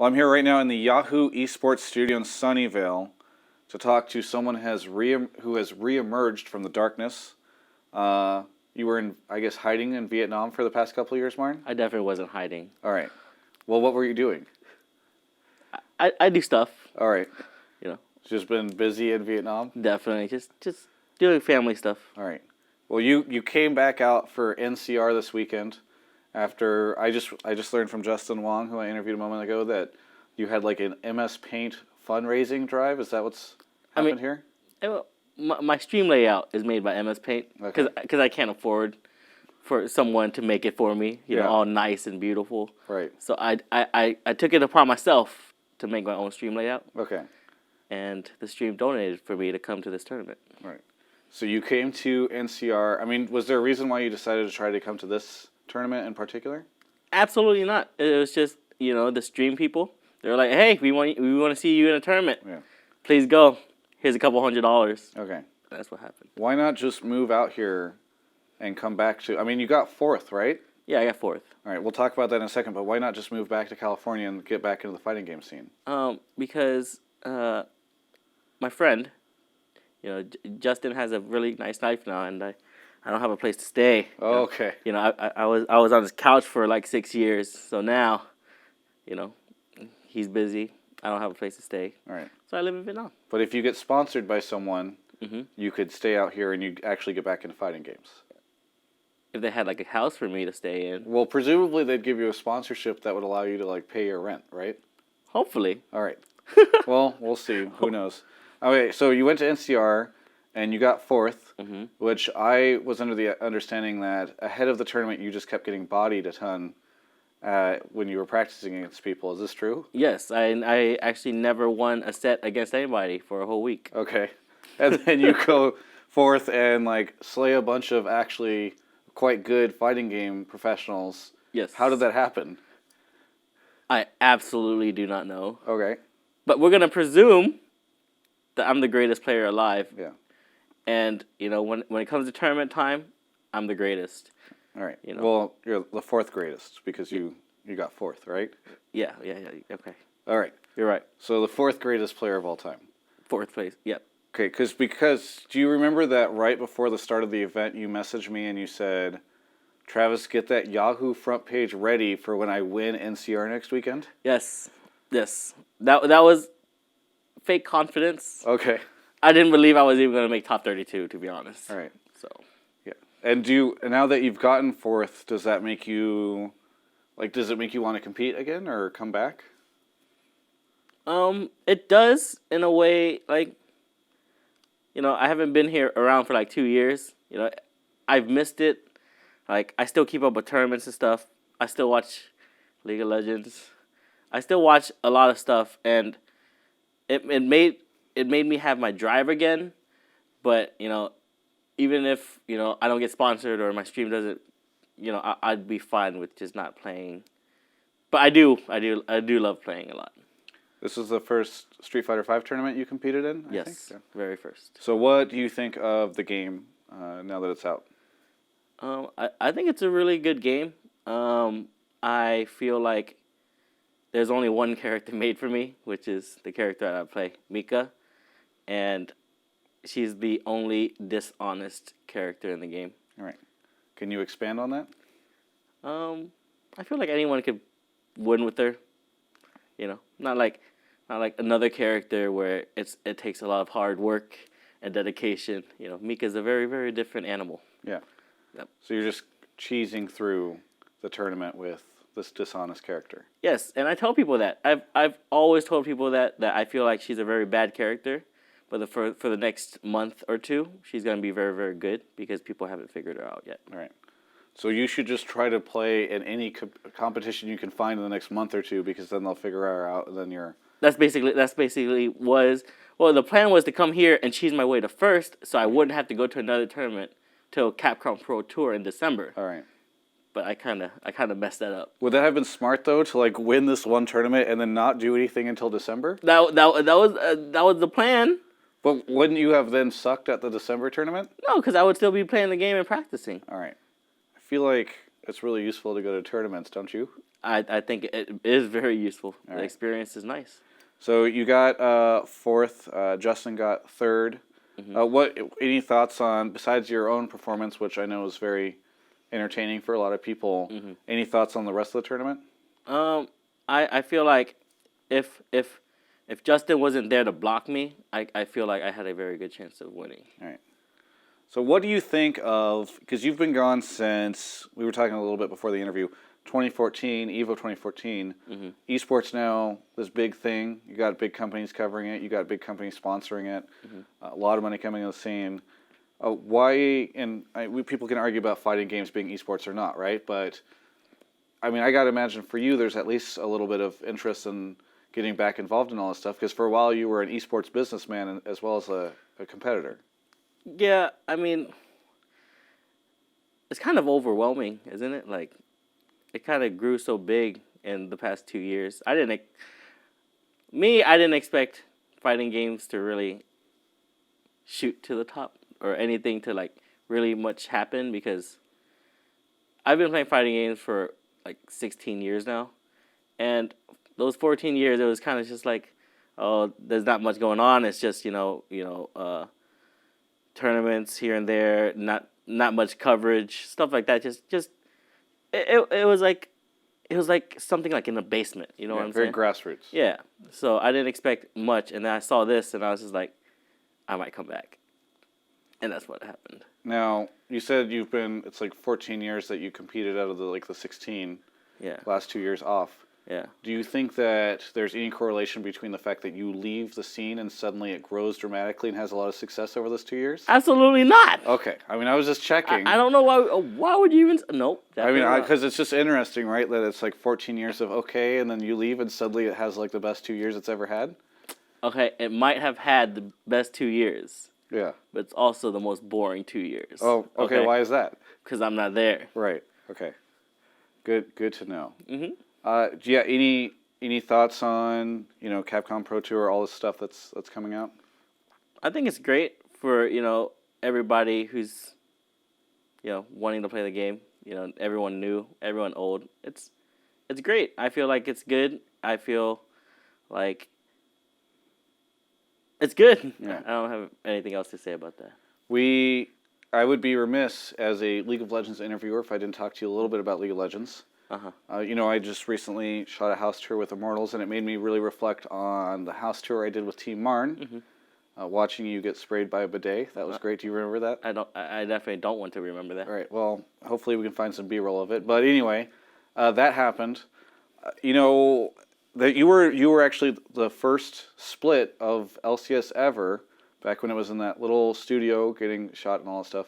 Well, I'm here right now in the Yahoo Esports studio in Sunnyvale to talk to someone who has reemerged from the darkness. You were, hiding in Vietnam for the past couple of years, Marn? I definitely wasn't hiding. All right. Well, what were you doing? I do stuff. All right. You know. Just been busy in Vietnam? Definitely. Just doing family stuff. All right. Well, you came back out for NCR this weekend after I just learned from Justin Wong, who I interviewed a moment ago, that you had like an MS Paint fundraising drive. Is that what's happened here? My stream layout is made by MS Paint because I can't afford for someone to make it for me. You know, all nice and beautiful. Right. So I took it upon myself to make my own stream layout. Okay. And the stream donated for me to come to this tournament. Right. So you came to NCR. I mean, was there a reason why you decided to try to come to this tournament in particular? Absolutely not. It was just, the stream people. They were like, hey, we want to see you in a tournament. Yeah. Please go. Here's a couple $100. Okay. That's what happened. Why not just move out here and come back to... I mean, you got fourth, right? Yeah, I got fourth. All right, we'll talk about that in a second, but why not just move back to California and get back into the fighting game scene? Because my friend, Justin has a really nice life now, and I don't have a place to stay. Oh, okay. I was on his couch for like 6 years, so now, he's busy. I don't have a place to stay. All right. So I live in Vietnam. But if you get sponsored by someone, you could stay out here and you actually get back into fighting games. If they had like a house for me to stay in. Well, presumably they'd give you a sponsorship that would allow you to like pay your rent, right? Hopefully. All right. Well, we'll see. Who knows? Okay, so you went to NCR and you got fourth, which I was under the understanding that ahead of the tournament you just kept getting bodied a ton when you were practicing against people. Is this true? Yes, I actually never won a set against anybody for a whole week. Okay. And then you go fourth and like slay a bunch of actually quite good fighting game professionals. Yes. How did that happen? I absolutely do not know. Okay. But we're going to presume that I'm the greatest player alive. Yeah. And, when it comes to tournament time, I'm the greatest. All right. Well, you're the fourth greatest because you got fourth, right? Yeah. Okay. All right. You're right. So the fourth greatest player of all time. Fourth place. Yep. Okay, because do you remember that right before the start of the event you messaged me and you said, Travis, get that Yahoo front page ready for when I win NCR next weekend? Yes. That was fake confidence. Okay. I didn't believe I was even going to make top 32, to be honest. All right. So, yeah. And now that you've gotten fourth, does that make you, does it make you want to compete again or come back? It does in a way, I haven't been here around for 2 years. I've missed it. I still keep up with tournaments and stuff. I still watch League of Legends. I still watch a lot of stuff, and it made me have my drive again. But even if I don't get sponsored or my stream doesn't, I'd be fine with just not playing. But I do love playing a lot. This was the first Street Fighter V tournament you competed in? Yes, I think? Yeah. Very first. So what do you think of the game now that it's out? I think it's a really good game. I feel like there's only one character made for me, which is the character that I play, Mika. And she's the only dishonest character in the game. All right. Can you expand on that? I feel like anyone could win with her. Not like another character where it takes a lot of hard work and dedication. Mika's a very, very different animal. Yeah. Yep. So you're just cheesing through the tournament with this dishonest character. Yes, and I tell people that. I've always told people that I feel like she's a very bad character, but for the next month or two, she's going to be very, very good because people haven't figured her out yet. All right. So you should just try to play in any competition you can find in the next month or two because then they'll figure her out and then you're... Well, the plan was to come here and cheese my way to first so I wouldn't have to go to another tournament till Capcom Pro Tour in December. All right. But I kind of messed that up. Would that have been smart though to win this one tournament and then not do anything until December? That was the plan. But wouldn't you have then sucked at the December tournament? No, because I would still be playing the game and practicing. All right. I feel like it's really useful to go to tournaments, don't you? I think it is very useful. All The right. experience is nice. So you got fourth. Justin got third. What? Any thoughts on, besides your own performance, which I know is very entertaining for a lot of people? Any thoughts on the rest of the tournament? I feel like if Justin wasn't there to block me, I feel like I had a very good chance of winning. All right. So what do you think of, because you've been gone since, we were talking a little bit before the interview, 2014, EVO 2014. Esports now, this big thing. You got big companies covering it. You got big companies sponsoring it. A lot of money coming in the scene. Why, and people can argue about fighting games being esports or not, right? But, I mean, I got to imagine for you there's at least a little bit of interest in getting back involved in all this stuff, because for a while you were an esports businessman as well as a competitor. Yeah, I mean, it's kind of overwhelming, isn't it? Like, it kind of grew so big in the past 2 years. I didn't expect fighting games to really shoot to the top or anything to, like, really much happen, because I've been playing fighting games for, like, 16 years now. And those 14 years, it was kind of just like, oh, there's not much going on. It's just, tournaments here and there, not much coverage, stuff like that. It was like something like in the basement, you know what I'm saying? Very grassroots. Yeah. So I didn't expect much, and then I saw this, and I was just like, I might come back, and that's what happened. Now, you said it's like 14 years that you competed out of the 16. Yeah. Last 2 years off. Yeah. Do you think that there's any correlation between the fact that you leave the scene and suddenly it grows dramatically and has a lot of success over those 2 years? Absolutely not. Okay. I mean, I was just checking. I don't know why would you even... Nope. I mean, because it's just interesting, right? That it's like 14 years of okay, and then you leave and suddenly it has like the best 2 years it's ever had? Okay, it might have had the best 2 years. Yeah. But it's also the most boring 2 years. Oh, okay. Why is that? Because I'm not there. Right. Okay. Good to know. Yeah, any thoughts on, Capcom Pro Tour, all this stuff that's coming out? I think it's great for, everybody who's, wanting to play the game. Everyone new, everyone old. It's great. I feel like it's good. I feel like it's good. Yeah. I don't have anything else to say about that. I would be remiss as a League of Legends interviewer if I didn't talk to you a little bit about League of Legends. I just recently shot a house tour with Immortals, and it made me really reflect on the house tour I did with Team Marn. Watching you get sprayed by a bidet, that was great. Do you remember that? I definitely don't want to remember that. All right. Well, hopefully we can find some B-roll of it. But anyway, that happened. That you were actually the first split of LCS ever, back when it was in that little studio getting shot and all that stuff.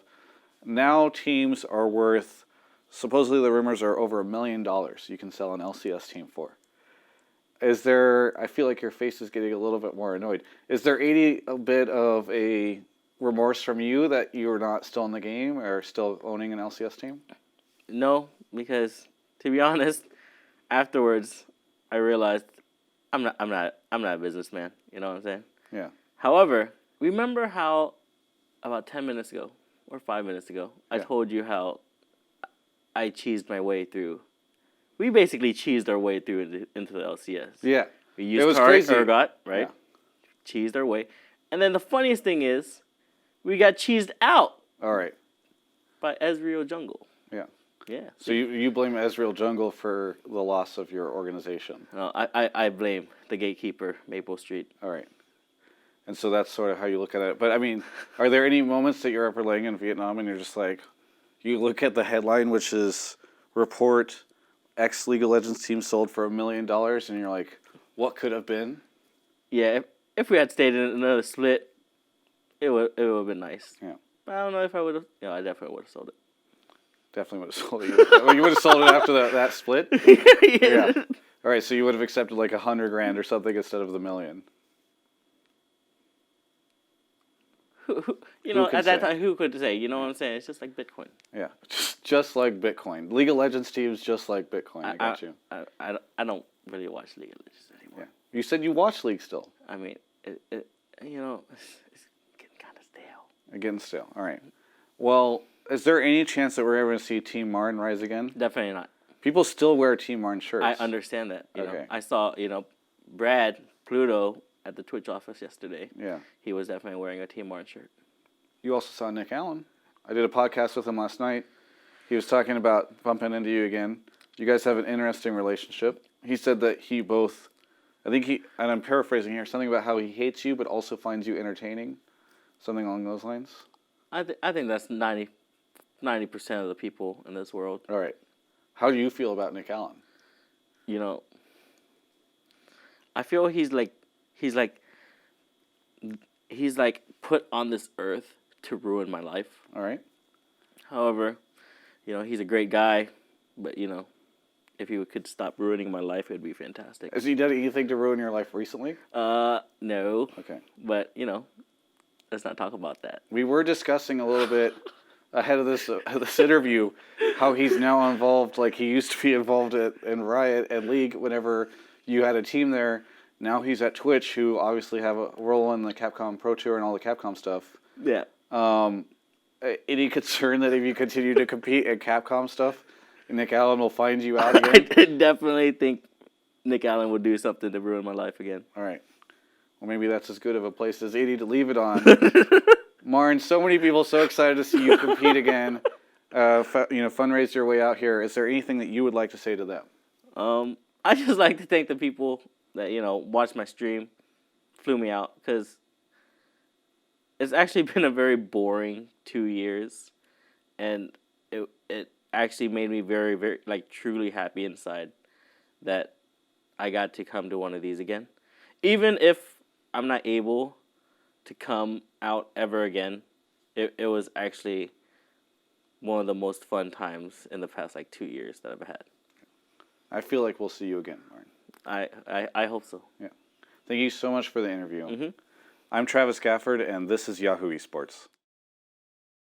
Now teams are worth, supposedly the rumors are over $1 million you can sell an LCS team for. I feel like your face is getting a little bit more annoyed. Is there a bit of a remorse from you that you're not still in the game or still owning an LCS team? No, because to be honest, afterwards I realized I'm not a businessman. You know what I'm saying? Yeah. However, remember how about 10 minutes ago or 5 minutes ago I told you how I cheesed my way through. We basically cheesed our way through into the LCS. Yeah. We used Urgot, right? Yeah. Cheesed our way. And then the funniest thing is, we got cheesed out. All right. By Ezreal Jungle. Yeah. Yeah. So you blame Ezreal Jungle for the loss of your organization? No, I blame the gatekeeper, Maple Street. All right. And so that's sort of how you look at it. But, I mean, are there any moments that you're ever laying in Vietnam and you're just like, you look at the headline, which is report X League of Legends team sold for $1 million, and you're like, what could have been? Yeah, if we had stayed in another split, it would have been nice. Yeah. But I don't know if I would have. I definitely would have sold it. Definitely would have sold it. Well, you would have sold it after that split? Yeah. All right, so you would have accepted like $100,000 or something instead of the $1 million. At that time, who could say? You know what I'm saying? It's just like Bitcoin. Yeah, just like Bitcoin. League of Legends teams just like Bitcoin. I got you. I don't really watch League of Legends anymore. Yeah. You said you watch League still. I mean, it's getting kind of stale. Getting stale. All right. Well, is there any chance that we're ever going to see Team Marn rise again? Definitely not. People still wear Team Marn shirts. I understand that. You know, Okay. I saw, Brad Pluto at the Twitch office yesterday. Yeah. He was definitely wearing a Team Marn shirt. You also saw Nick Allen. I did a podcast with him last night. He was talking about bumping into you again. You guys have an interesting relationship. He said that and I'm paraphrasing here, something about how he hates you but also finds you entertaining. Something along those lines. I think that's 90% of the people in this world. All right. How do you feel about Nick Allen? I feel he's put on this earth to ruin my life. All right. However, he's a great guy, but if he could stop ruining my life, it would be fantastic. Has he done anything to ruin your life recently? No. Okay. But let's not talk about that. We were discussing a little bit ahead of this interview how he's now involved, like he used to be involved in Riot and League whenever you had a team there. Now he's at Twitch, who obviously have a role in the Capcom Pro Tour and all the Capcom stuff. Yeah. Any concern that if you continue to compete at Capcom stuff, Nick Allen will find you out again? I definitely think Nick Allen would do something to ruin my life again. All right. Well, maybe that's as good of a place as 80 to leave it on. Marn, so many people so excited to see you compete again. Fundraise your way out here. Is there anything that you would like to say to them? I just like to thank the people that watched my stream, flew me out, because it's actually been a very boring 2 years, and it actually made me very, very, truly happy inside that I got to come to one of these again. Even if I'm not able to come out ever again, it was actually one of the most fun times in the past 2 years that I've had. I feel like we'll see you again, Marn. I hope so. Yeah. Thank you so much for the interview. Mm-hmm. I'm Travis Gafford, and this is Yahoo Esports.